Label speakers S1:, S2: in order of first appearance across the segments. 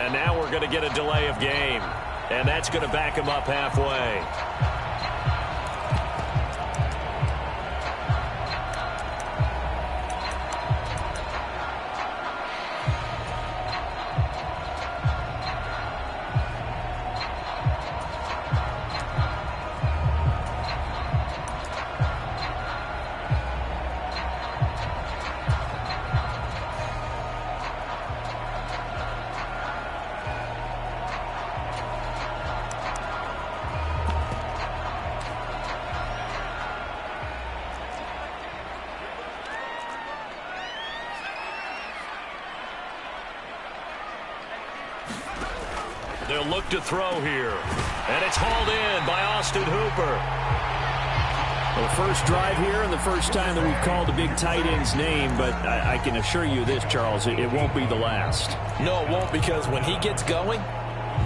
S1: And now we're going to get a delay of game. And that's going to back him up halfway. They'll look to throw here. And it's hauled in by Austin Hooper.
S2: Well, first drive here and the first time that we've called a big tight end's name, but I can assure you this, Charles, it won't be the last.
S3: No, it won't, because when he gets going,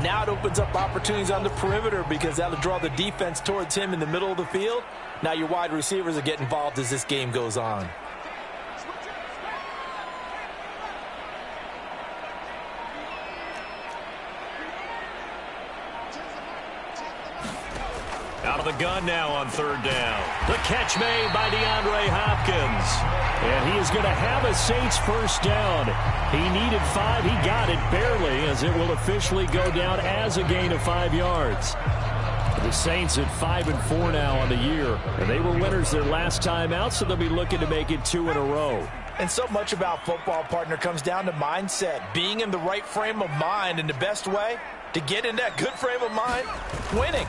S3: now it opens up opportunities on the perimeter because that'll draw the defense towards him in the middle of the field. Now your wide receivers will get involved as this game goes on.
S1: Out of the gun now on third down. The catch made by DeAndre Hopkins.
S2: And he is going to have a Saints first down. He needed 5. He got it barely, as it will officially go down as a gain of 5 yards. The Saints at 5-4 now on the year. And they were winners their last time out, so they'll be looking to make it 2 in a row.
S3: And so much about football, partner, comes down to mindset. Being in the right frame of mind, and the best way to get in that good frame of mind, winning.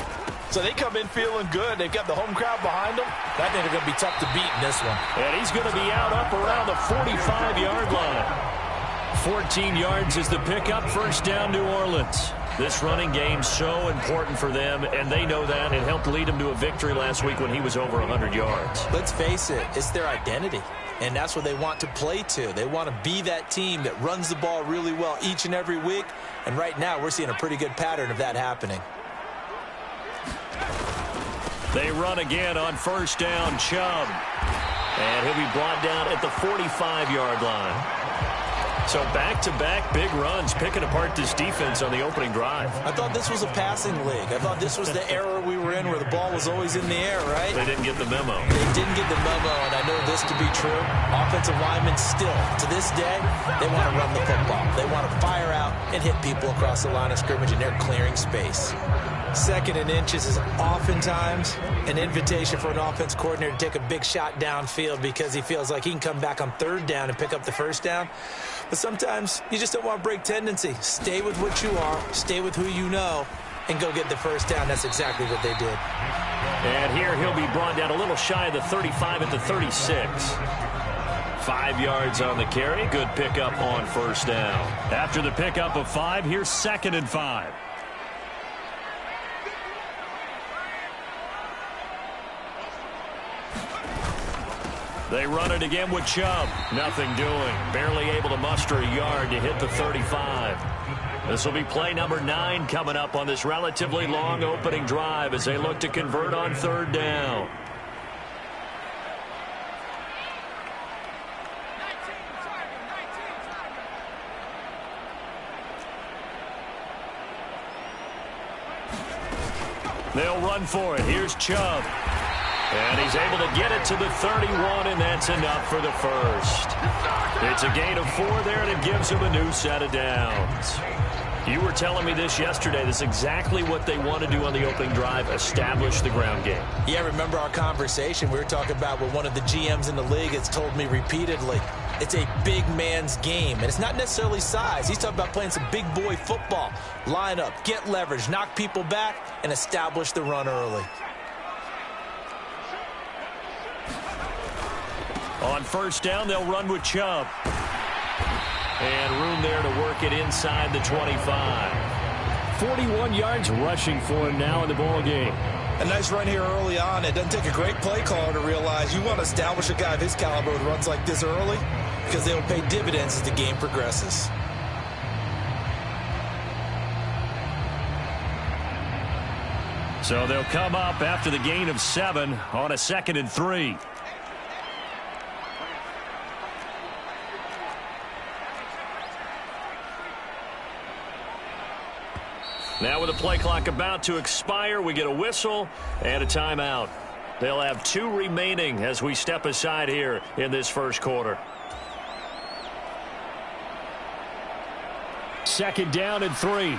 S3: So they come in feeling good. They've got the home crowd behind them. I think they're going to be tough to beat in this one.
S2: And he's going to be out up around the 45-yard line. 14 yards is the pickup. First down, New Orleans.
S1: This running game's so important for them, and they know that. It helped lead them to a victory last week when he was over 100 yards.
S3: Let's face it, it's their identity. And that's what they want to play to. They want to be that team that runs the ball really well each and every week. And right now, we're seeing a pretty good pattern of that happening.
S1: They run again on first down, Chubb. And he'll be brought down at the 45-yard line. So back-to-back big runs, picking apart this defense on the opening drive.
S3: I thought this was a passing league. I thought this was the era we were in where the ball was always in the air, right?
S1: They didn't get the memo.
S3: They didn't get the memo, and I know this to be true. Offensive linemen still, to this day, they want to run the football. They want to fire out and hit people across the line of scrimmage, and they're clearing space. Second and inches is oftentimes an invitation for an offense coordinator to take a big shot downfield because he feels like he can come back on third down and pick up the first down. But sometimes you just don't want to break tendency. Stay with what you are, stay with who you know, and go get the first down. That's exactly what they did.
S1: And here he'll be brought down a little shy of the 35 at the 36. 5 yards on the carry. Good pickup on first down.
S2: After the pickup of 5, here's 2nd and 5.
S1: They run it again with Chubb. Nothing doing. Barely able to muster a yard to hit the 35. This will be play number 9 coming up on this relatively long opening drive as they look to convert on third down. They'll run for it. Here's Chubb. And he's able to get it to the 31, and that's enough for the first. It's a gain of 4 there, and it gives him a new set of downs. You were telling me this yesterday. This is exactly what they want to do on the opening drive, establish the ground game.
S3: Yeah, remember our conversation? We were talking about what one of the GMs in the league has told me repeatedly. It's a big man's game, and it's not necessarily size. He's talking about playing some big boy football. Line up, get leverage, knock people back, and establish the run early.
S1: On first down, they'll run with Chubb. And room there to work it inside the 25.
S2: 41 yards rushing for him now in the ball game.
S3: A nice run here early on. It doesn't take a great play caller to realize you want to establish a guy of his caliber with runs like this early because they will pay dividends as the game progresses.
S1: So they'll come up after the gain of 7 on a 2nd and 3. Now with the play clock about to expire, we get a whistle and a timeout. They'll have 2 remaining as we step aside here in this first quarter.
S2: Second down and 3.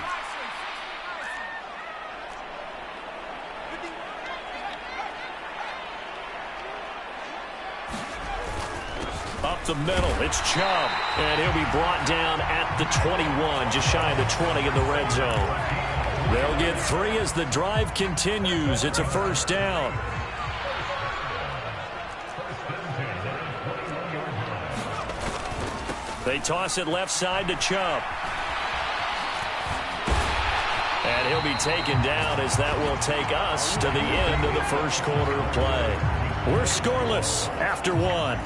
S1: Up the middle, it's Chubb. And he'll be brought down at the 21, just shy of the 20 in the red zone. They'll get 3 as the drive continues. It's a first down. They toss it left side to Chubb. And he'll be taken down as that will take us to the end of the first quarter of play. We're scoreless after 1.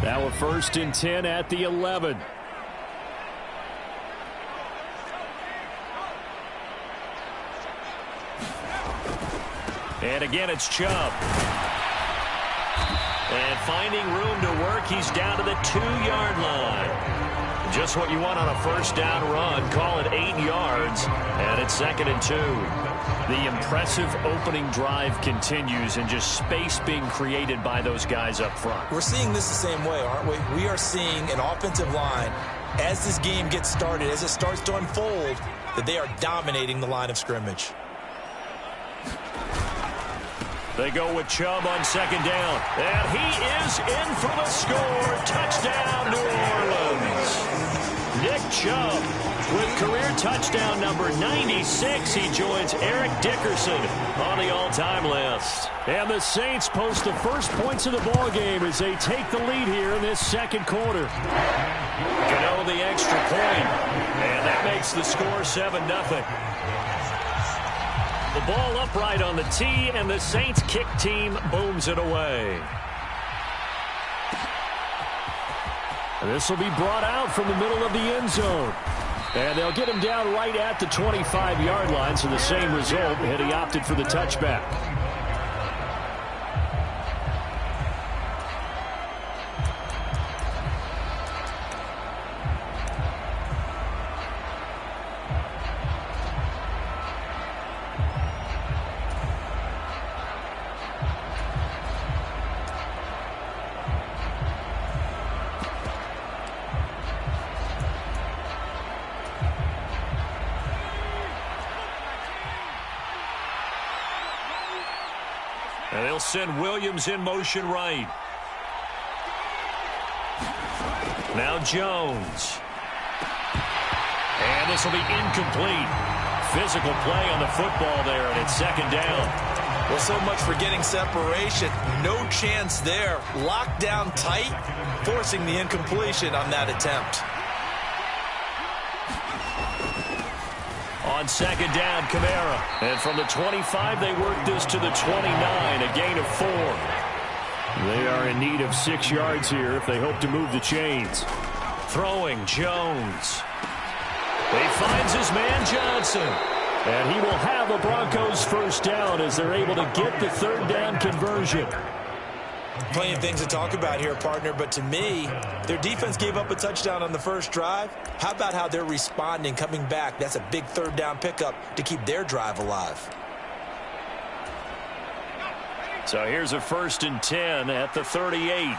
S2: Now a 1st and 10 at the 11.
S1: And again, it's Chubb. And finding room to work, he's down to the 2-yard line. Just what you want on a first down run. Call it 8 yards, and it's 2nd and 2.
S2: The impressive opening drive continues, and just space being created by those guys up front.
S3: We're seeing this the same way, aren't we? We are seeing an offensive line, as this game gets started, as it starts to unfold, that they are dominating the line of scrimmage.
S1: They go with Chubb on 2nd down. And he is in for the score. Touchdown, New Orleans. Nick Chubb with career touchdown number 96. He joins Eric Dickerson on the all-time list.
S2: And the Saints post the first points of the ballgame as they take the lead here in this second quarter.
S1: Cano the extra point. And that makes the score 7-0. The ball upright on the tee, and the Saints kick team booms it away.
S2: This will be brought out from the middle of the end zone. And they'll get him down right at the 25-yard line, so the same result, and he opted for the touchback.
S1: And they'll send Williams in motion right. Now Jones. And this will be incomplete. Physical play on the football there, and it's 2nd down.
S3: Well, so much for getting separation. No chance there. Locked down tight, forcing the incompletion on that attempt.
S1: On 2nd down, Kamara. And from the 25, they work this to the 29, a gain of 4.
S2: They are in need of 6 yards here if they hope to move the chains.
S1: Throwing, Jones. He finds his man, Johnson.
S2: And he will have a Broncos first down as they're able to get the 3rd down conversion.
S3: Plenty of things to talk about here, partner, but to me, their defense gave up a touchdown on the first drive. How about how they're responding, coming back? That's a big 3rd down pickup to keep their drive alive.
S1: So here's a 1st and 10 at the 38.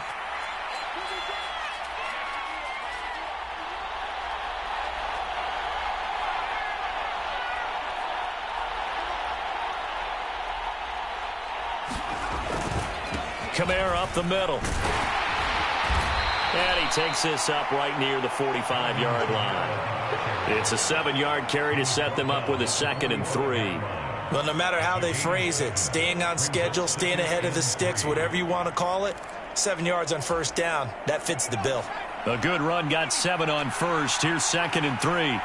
S1: Kamara up the middle. And he takes this up right near the 45-yard line. It's a 7-yard carry to set them up with a 2nd and 3.
S3: Well, no matter how they phrase it, staying on schedule, staying ahead of the sticks, whatever you want to call it, 7 yards on first down, that fits the bill.
S1: A good run got 7 on first. Here's 2nd and 3.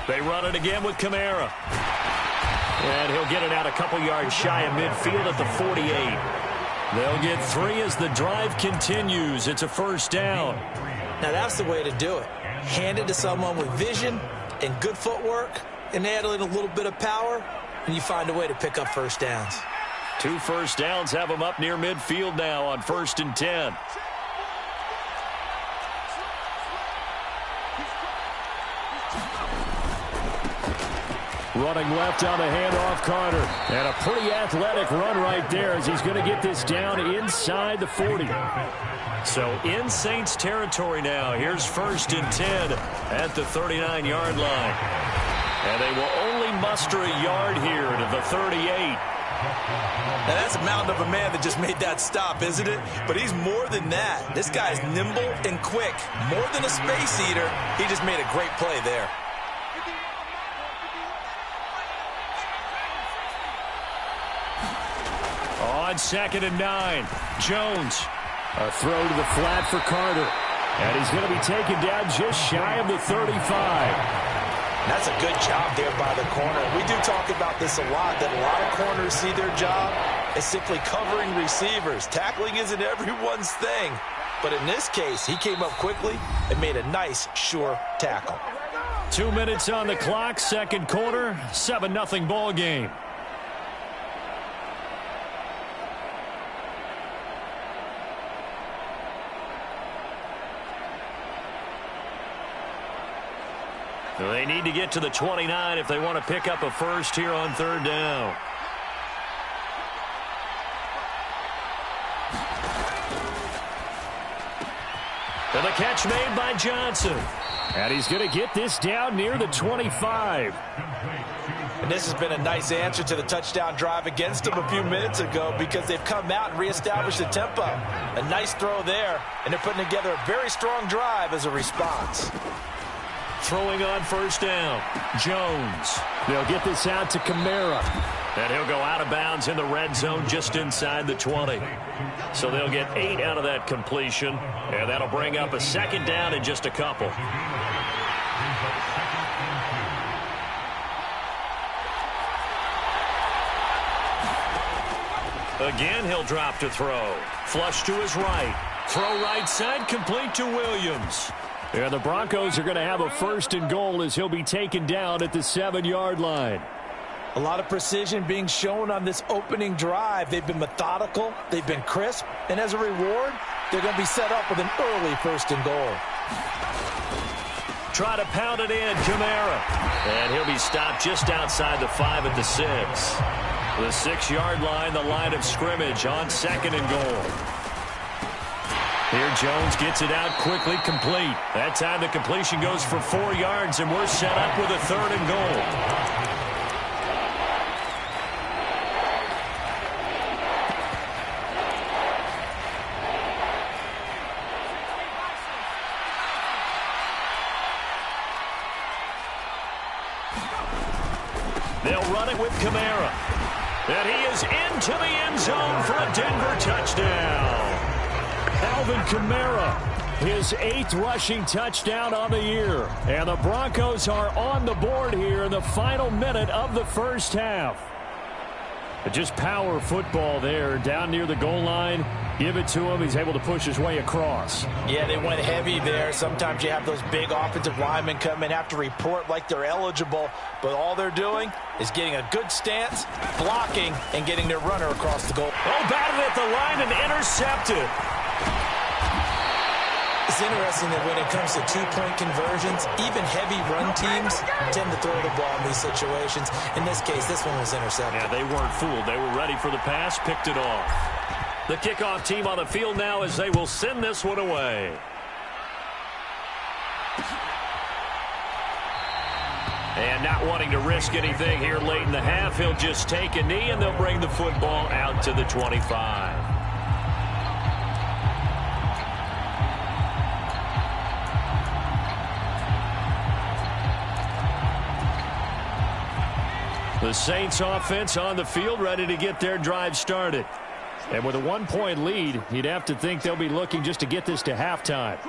S1: They run it again with Kamara.
S2: And he'll get it out a couple yards shy of midfield at the 48. They'll get 3 as the drive continues. It's a first down.
S3: Now that's the way to do it. Hand it to someone with vision and good footwork, and add in a little bit of power, and you find a way to pick up first downs.
S2: 2 first downs have them up near midfield now on 1st and 10. Running left on the handoff, Carter. And a pretty athletic run right there as he's going to get this down inside the 40. So in Saints territory now. Here's 1st and 10 at the 39-yard line. And they will only muster a yard here to the 38.
S3: Now that's a mountain of a man that just made that stop, isn't it? But he's more than that. This guy's nimble and quick. More than a space eater. He just made a great play there.
S2: On 2nd and 9, Jones. A throw to the flat for Carter. And he's going to be taken down just shy of the 35.
S3: That's a good job there by the corner. We do talk about this a lot, that a lot of corners see their job as simply covering receivers. Tackling isn't everyone's thing. But in this case, he came up quickly and made a nice, sure tackle.
S2: 2 minutes on the clock, 2nd quarter, 7-0 ball game. They need to get to the 29 if they want to pick up a first here on 3rd down. And the catch made by Johnson. And he's going to get this down near the 25.
S3: And this has been a nice answer to the touchdown drive against them a few minutes ago because they've come out and reestablished the tempo. A nice throw there, and they're putting together a very strong drive as a response.
S2: Throwing on 1st down, Jones. They'll get this out to Kamara. And he'll go out of bounds in the red zone just inside the 20. So they'll get 8 out of that completion. And that'll bring up a 2nd down in just a couple. Again, he'll drop to throw. Flush to his right. Throw right side, complete to Williams. And the Broncos are going to have a 1st and goal as he'll be taken down at the 7-yard line.
S3: A lot of precision being shown on this opening drive. They've been methodical. They've been crisp. And as a reward, they're going to be set up with an early 1st and goal.
S2: Try to pound it in, Kamara. And he'll be stopped just outside the 5 at the 6. The 6-yard line, the line of scrimmage on 2nd and goal. Here Jones gets it out quickly, complete. That time the completion goes for 4 yards, and we're set up with a 3rd and goal. They'll run it with Kamara. And he is into the end zone for a Denver touchdown. Alvin Kamara, his 8th rushing touchdown on the year. And the Broncos are on the board here in the final minute of the 1st half. Just power football there down near the goal line. Give it to him. He's able to push his way across.
S3: Yeah, they went heavy there. Sometimes you have those big offensive linemen come in, have to report like they're eligible. But all they're doing is getting a good stance, blocking, and getting their runner across the goal.
S2: Oh, batted at the line and intercepted.
S3: It's interesting that when it comes to 2-point conversions, even heavy run teams tend to throw the ball in these situations. In this case, this one was intercepted.
S2: Yeah, they weren't fooled. They were ready for the pass, picked it off. The kickoff team on the field now as they will send this one away. And not wanting to risk anything here late in the half, he'll just take a knee and they'll bring the football out to the 25. The Saints offense on the field ready to get their drive started. And with a 1-point lead, you'd have to think they'll be looking just to get this to halftime.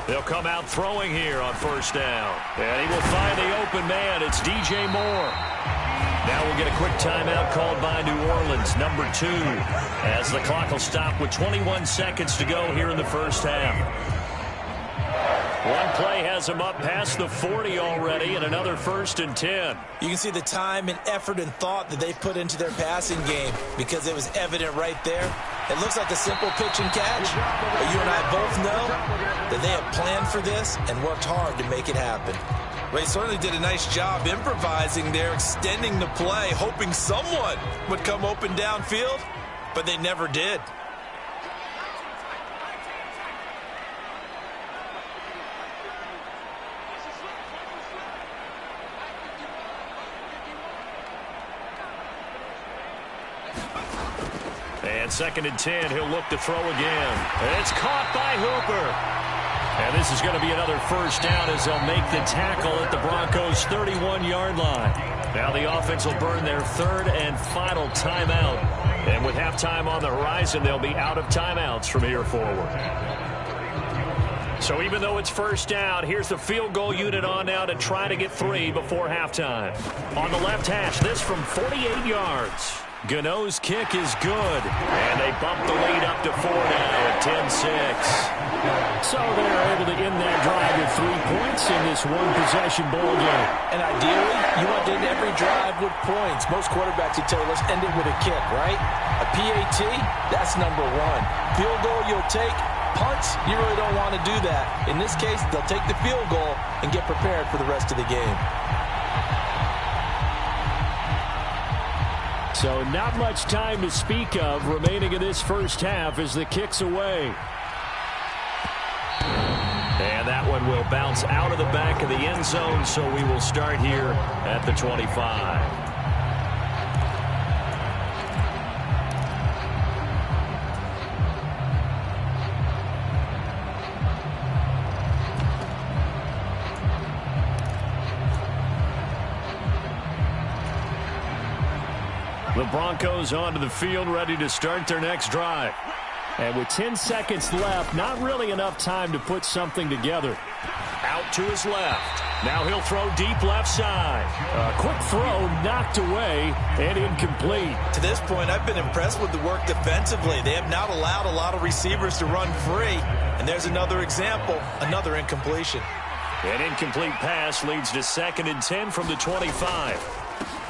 S1: They'll come out throwing here on first down. And he will find the open man. It's DJ Moore. Now we'll get a quick timeout called by New Orleans, number 2, as the clock will stop with 21 seconds to go here in the first half. One play has him up past the 40 already, and another 1st and 10.
S3: You can see the time and effort and thought that they put into their passing game because it was evident right there. It looks like a simple pitch and catch, but you and I both know that they have planned for this and worked hard to make it happen. Well, he certainly did a nice job improvising there, extending the play, hoping someone would come open downfield, but they never did.
S1: And 2nd and 10, he'll look to throw again. It's caught by Hooper. And this is going to be another first down as they'll make the tackle at the Broncos' 31-yard line. Now the offense will burn their 3rd and final timeout. And with halftime on the horizon, they'll be out of timeouts from here forward. So even though it's first down, here's the field goal unit on now to try to get 3 before halftime. On the left hash, this from 48 yards. Gano's kick is good, and they bump the lead up to 4 now at 10-6.
S2: So they're able to end that drive with 3 points in this one-possession ball game.
S3: And ideally, you want to end every drive with points. Most quarterbacks would tell you, let's end it with a kick, right? A PAT, that's number 1. Field goal, you'll take. Punts, you really don't want to do that. In this case, they'll take the field goal and get prepared for the rest of the game.
S2: So not much time to speak of remaining in this first half as the kick's away.
S1: And that one will bounce out of the back of the end zone, so we will start here at the 25. The Broncos onto the field, ready to start their next drive.
S2: And with 10 seconds left, not really enough time to put something together.
S1: Out to his left. Now he'll throw deep left side.
S2: A quick throw knocked away and incomplete.
S3: To this point, I've been impressed with the work defensively. They have not allowed a lot of receivers to run free. And there's another example, another incompletion.
S1: An incomplete pass leads to 2nd and 10 from the 25.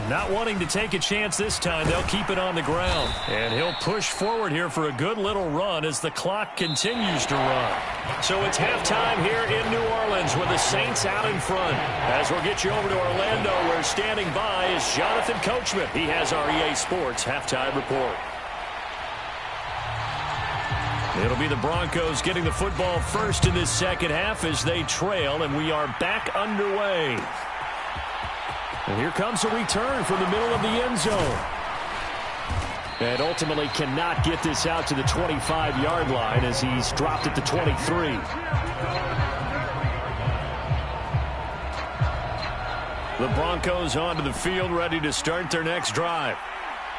S1: Not wanting to take a chance this time, they'll keep it on the ground. And he'll push forward here for a good little run as the clock continues to run. So it's halftime here in New Orleans with the Saints out in front. As we'll get you over to Orlando, where standing by is Jonathan Coachman. He has our EA Sports halftime report. It'll be the Broncos getting the football first in this second half as they trail, and we are back underway. And here comes a return from the middle of the end zone. And ultimately cannot get this out to the 25-yard line as he's dropped at the 23. The Broncos onto the field, ready to start their next drive.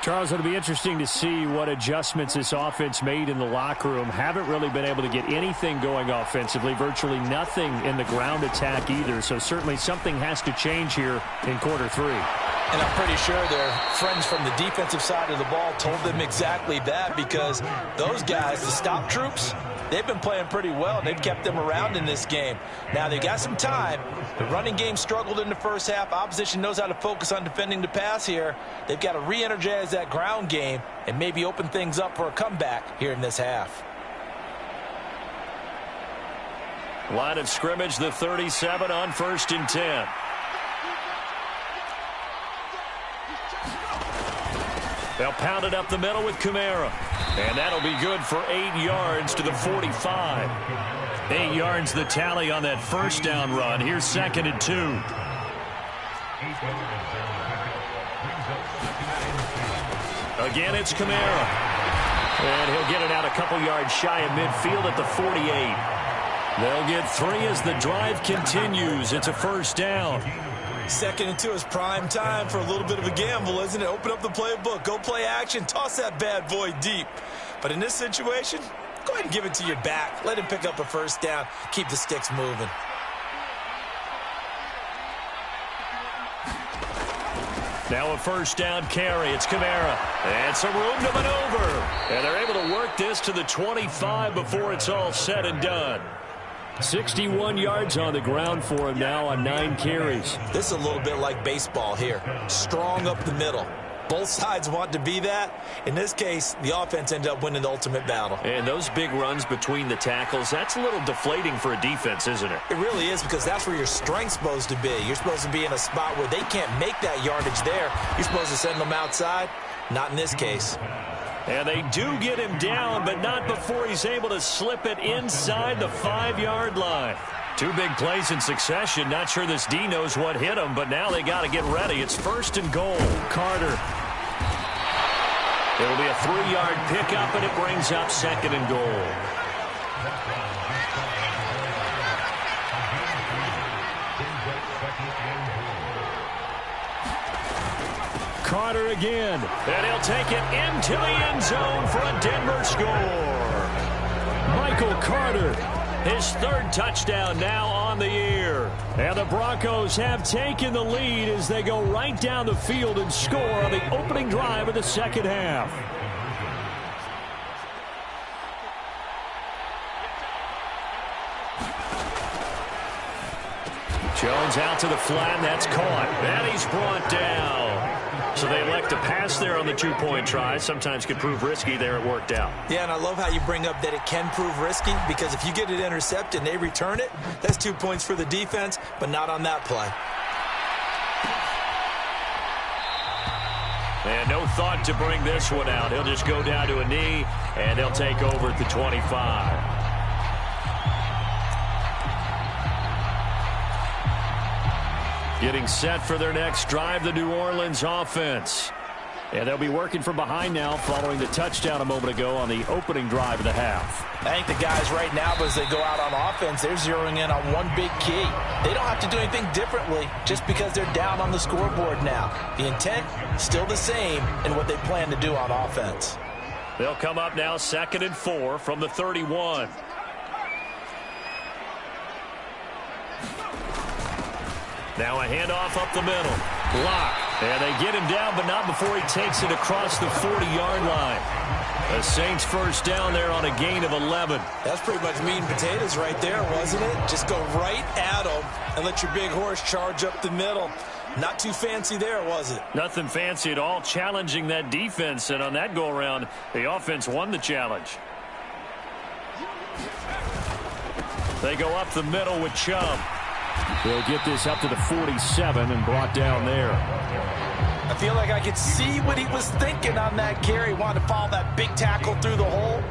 S2: Charles, it'll be interesting to see what adjustments this offense made in the locker room. Haven't really been able to get anything going offensively, virtually nothing in the ground attack either. So certainly something has to change here in quarter 3.
S3: And I'm pretty sure their friends from the defensive side of the ball told them exactly that, because those guys, the stop troops, they've been playing pretty well, and they've kept them around in this game. Now, they've got some time. The running game struggled in the first half. Opposition knows how to focus on defending the pass here. They've got to re-energize that ground game and maybe open things up for a comeback here in this half.
S1: Line of scrimmage, the 37 on 1st and 10. They'll pound it up the middle with Kamara. And that'll be good for 8 yards to the 45. 8 yards the tally on that first down run. Here's 2nd and 2. Again, it's Kamara. And he'll get it out a couple yards shy of midfield at the 48. They'll get 3 as the drive continues. It's a first down.
S3: 2nd and 2 is prime time for a little bit of a gamble, isn't it? Open up the playbook, go play action, toss that bad boy deep. But in this situation, Go ahead and give it to your back. Let him pick up a first down. Keep the sticks moving.
S1: Now a first down carry. It's Kamara. And some room to maneuver. And they're able to work this to the 25 before it's all said and done.
S2: 61 yards on the ground for him now on 9 carries.
S3: This is a little bit like baseball here. Strong up the middle. Both sides want to be that. In this case, the offense ended up winning the ultimate battle.
S1: And those big runs between the tackles, that's a little deflating for a defense, isn't it?
S3: It really is, because that's where your strength's supposed to be. You're supposed to be in a spot where they can't make that yardage there. You're supposed to send them outside. Not in this case.
S1: And they do get him down, but not before he's able to slip it inside the 5-yard line. 2 big plays in succession. Not sure this D knows what hit him, but now they got to get ready. It's 1st and goal. Carter. It'll be a 3-yard pickup, and it brings up 2nd and goal.
S2: Carter again.
S1: And he'll take it into the end zone for a Denver score.
S2: Michael Carter.
S1: His 3rd touchdown now on the year.
S2: And the Broncos have taken the lead as they go right down the field and score on the opening drive of the second half.
S1: Jones out to the flat, and that's caught. And he's brought down. So they elect to pass there on the 2-point try. Sometimes could prove risky. There it worked out.
S3: Yeah, and I love how you bring up that it can prove risky, because if you get it intercepted and they return it, that's 2 points for the defense, but not on that play.
S1: And no thought to bring this one out. He'll just go down to a knee, and he'll take over at the 25. Getting set for their next drive, the New Orleans offense.
S2: And they'll be working from behind now following the touchdown a moment ago on the opening drive of the half.
S3: I think the guys right now, as they go out on offense, they're zeroing in on one big key. They don't have to do anything differently just because they're down on the scoreboard now. The intent, still the same in what they plan to do on offense.
S1: They'll come up now 2nd and 4 from the 31. Now a handoff up the middle. Block. And they get him down, but not before he takes it across the 40-yard line. The Saints first down there on a gain of 11.
S3: That's pretty much meat and potatoes right there, wasn't it? Just go right at them and let your big horse charge up the middle. Not too fancy there, was it?
S1: Nothing fancy at all, challenging that defense. And on that go-around, the offense won the challenge. They go up the middle with Chubb.
S2: They'll get this up to the 47 and brought down there.
S3: I feel like I could see what he was thinking on that carry. Wanted to follow that big tackle through the hole.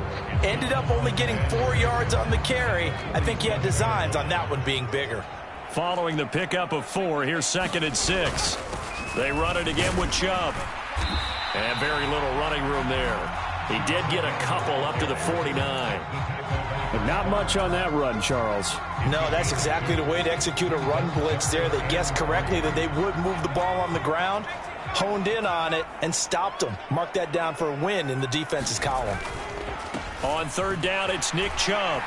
S3: Ended up only getting 4 yards on the carry. I think he had designs on that one being bigger.
S1: Following the pickup of 4, here's 2nd and 6. They run it again with Chubb. And very little running room there. He did get a couple up to the 49.
S2: But not much on that run, Charles.
S3: No, that's exactly the way to execute a run blitz there. They guessed correctly that they would move the ball on the ground, honed in on it, and stopped them. Mark that down for a win in the defense's column.
S1: On 3rd down, it's Nick Chubb.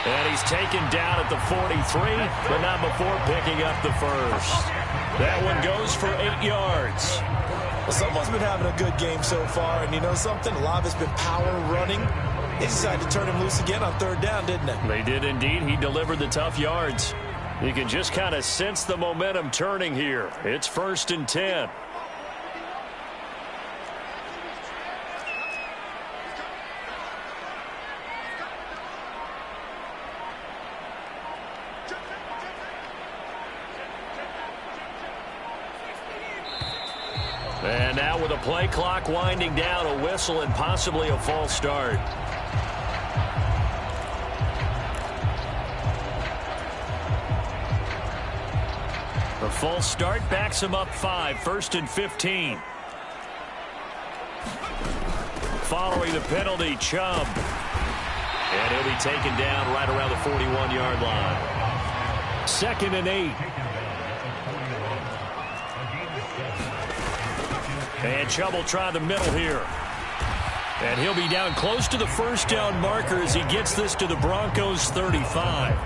S1: And he's taken down at the 43, but not before picking up the first. That one goes for 8 yards.
S3: Well, someone's been having a good game so far, and you know something? A lot of it's been power running. They decided to turn him loose again on 3rd down, didn't they?
S1: They did indeed. He delivered the tough yards. You can just kind of sense the momentum turning here. It's 1st and 10. And now with a play clock winding down, a whistle and possibly a false start. The false start backs him up 5, 1st and 15. Following the penalty, Chubb. And he'll be taken down right around the 41-yard line.
S2: 2nd and 8. And Chubb will try the middle here. And he'll be down close to the first down marker as he gets this to the Broncos' 35.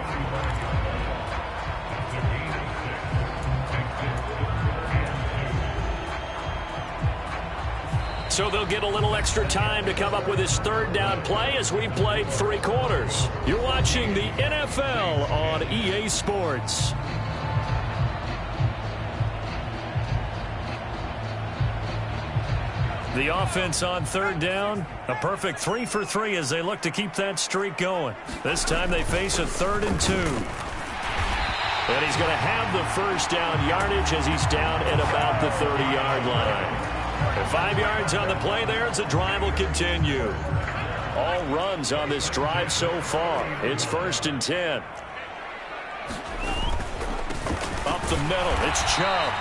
S2: So they'll get a little extra time to come up with his third down play as we've played 3 quarters. You're watching the NFL on EA Sports. The offense on third down, a perfect 3 for 3 as they look to keep that streak going. This time they face a 3rd and 2. And he's going to have the first down yardage as he's down at about the 30-yard line. And 5 yards on the play there as the drive will continue. All runs on this drive so far. It's 1st and 10. Up the middle, it's Chubb.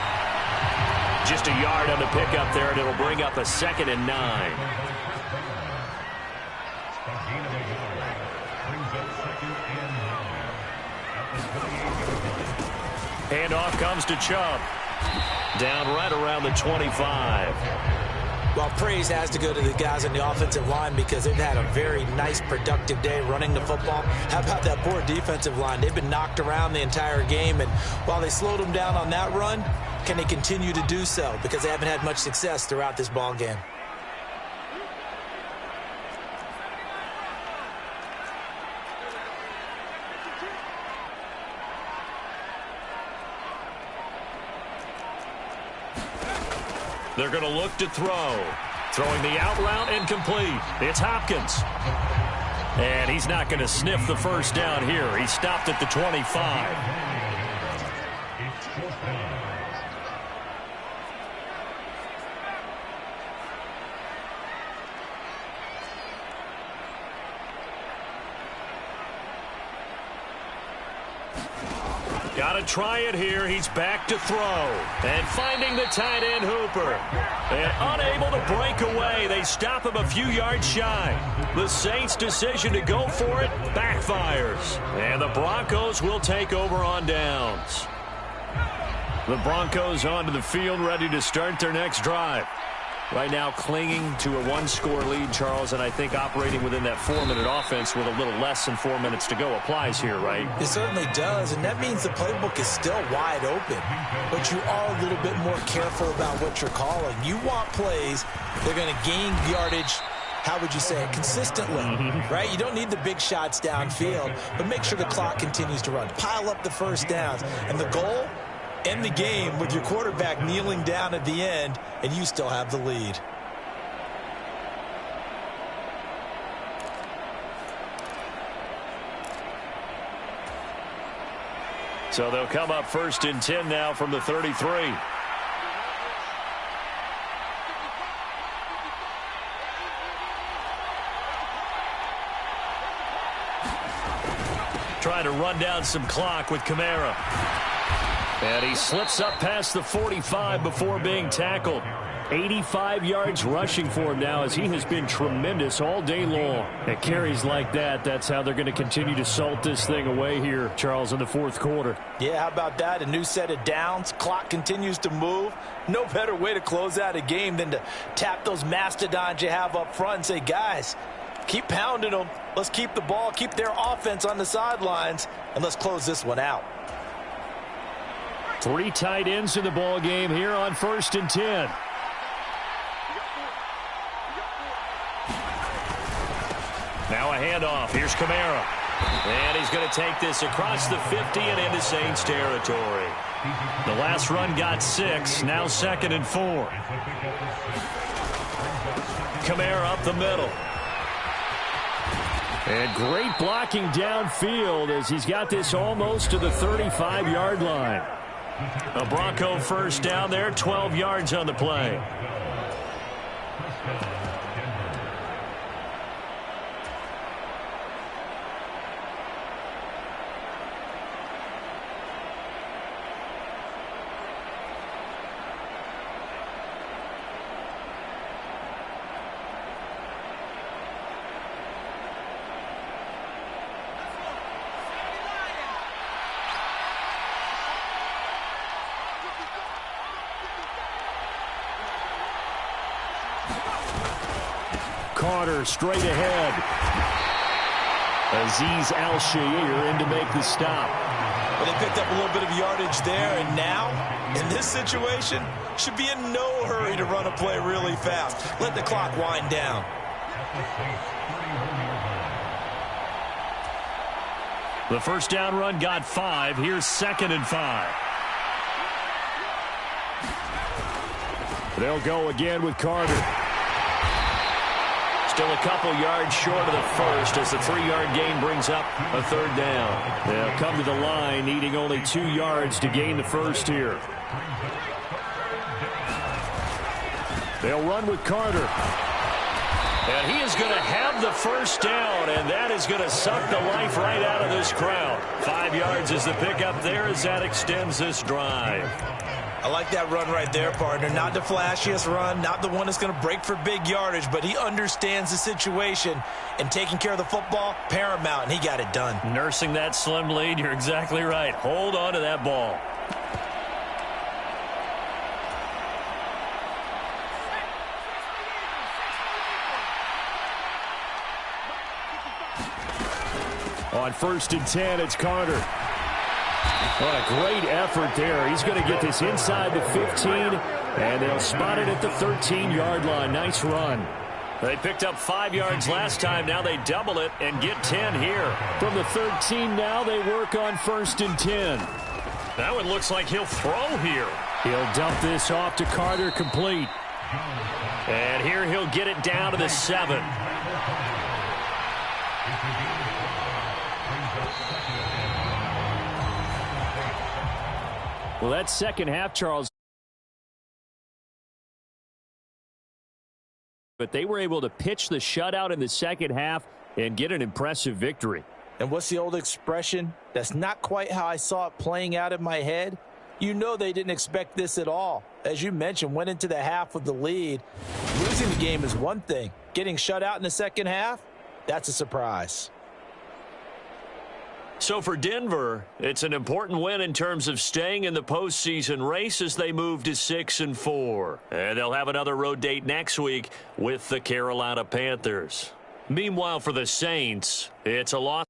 S2: Just a yard on the pickup there, and it'll bring up a 2nd and 9. Handoff comes to Chubb. Down right around the 25.
S3: Well, praise has to go to the guys on the offensive line because they've had a very nice, productive day running the football. How about that poor defensive line? They've been knocked around the entire game, and while they slowed them down on that run, can they continue to do so? Because they haven't had much success throughout this ball game.
S2: They're going to look to throw. Throwing the out route and complete. It's Hopkins. And he's not going to sniff the first down here. He stopped at the 25. Got to try it here. He's back to throw. And finding the tight end, Hooper. And unable to break away. They stop him a few yards shy. The Saints' decision to go for it backfires. And the Broncos will take over on downs. The Broncos onto the field, ready to start their next drive. Right now clinging to a 1-score lead, Charles, and I think operating within that 4-minute offense with a little less than 4 minutes to go applies here, right?
S3: It certainly does, and that means the playbook is still wide open. But you are a little bit more careful about what you're calling. You want plays that are going to gain yardage, how would you say it, consistently, right? You don't need the big shots downfield, but make sure the clock continues to run. Pile up the first downs, and the goal, end the game with your quarterback kneeling down at the end, and you still have the lead.
S2: So they'll come up 1st and 10 now from the 33. Trying to run down some clock with Kamara. And he slips up past the 45 before being tackled. 85 yards rushing for him now as he has been tremendous all day long. At carries like that, that's how they're going to continue to salt this thing away here, Charles, in the 4th quarter.
S3: Yeah, how about that? A new set of downs. Clock continues to move. No better way to close out a game than to tap those mastodons you have up front and say, guys, keep pounding them. Let's keep the ball, keep their offense on the sidelines, and let's close this one out.
S2: 3 tight ends in the ball game here on 1st and 10. Now a handoff. Here's Kamara. And he's going to take this across the 50 and into Saints territory. The last run got 6. Now 2nd and 4. Kamara up the middle. And great blocking downfield as he's got this almost to the 35-yard line. A Bronco first down there, 12 yards on the play. Carter straight ahead. Azeez Al-Shaair in to make the stop.
S3: Well, they picked up a little bit of yardage there, and now, in this situation, should be in no hurry to run a play really fast. Let the clock wind down.
S2: The first down run got 5. Here's 2nd and 5. They'll go again with Carter.
S1: Still a couple yards short of the first as the 3-yard gain brings up a 3rd down.
S2: They'll come to the line needing only 2 yards to gain the first here. They'll run with Carter.
S1: And he is going to have the first down, and that is going to suck the life right out of this crowd. 5 yards is the pickup there as that extends this drive.
S3: I like that run right there, partner. Not the flashiest run, not the one that's going to break for big yardage, but he understands the situation, and taking care of the football, paramount, and he got it done.
S1: Nursing that slim lead, you're exactly right. Hold on to that ball.
S2: On 1st and 10, it's Carter. What a great effort there. He's going to get this inside the 15, and they'll spot it at the 13-yard line. Nice run.
S1: They picked up 5 yards last time. Now they double it and get 10 here.
S2: From the 13 now, they work on 1st and 10.
S1: That one looks like he'll throw here.
S2: He'll dump this off to Carter, complete.
S1: And here he'll get it down to the 7.
S2: Well, that second half, Charles, but they were able to pitch the shutout in the second half and get an impressive victory.
S3: And what's the old expression? That's not quite how I saw it playing out in my head. You know they didn't expect this at all. As you mentioned, went into the half with the lead. Losing the game is one thing. Getting shut out in the second half, that's a surprise.
S1: So for Denver, it's an important win in terms of staying in the postseason race as they move to 6-4. And they'll have another road date next week with the Carolina Panthers. Meanwhile, for the Saints, it's a loss.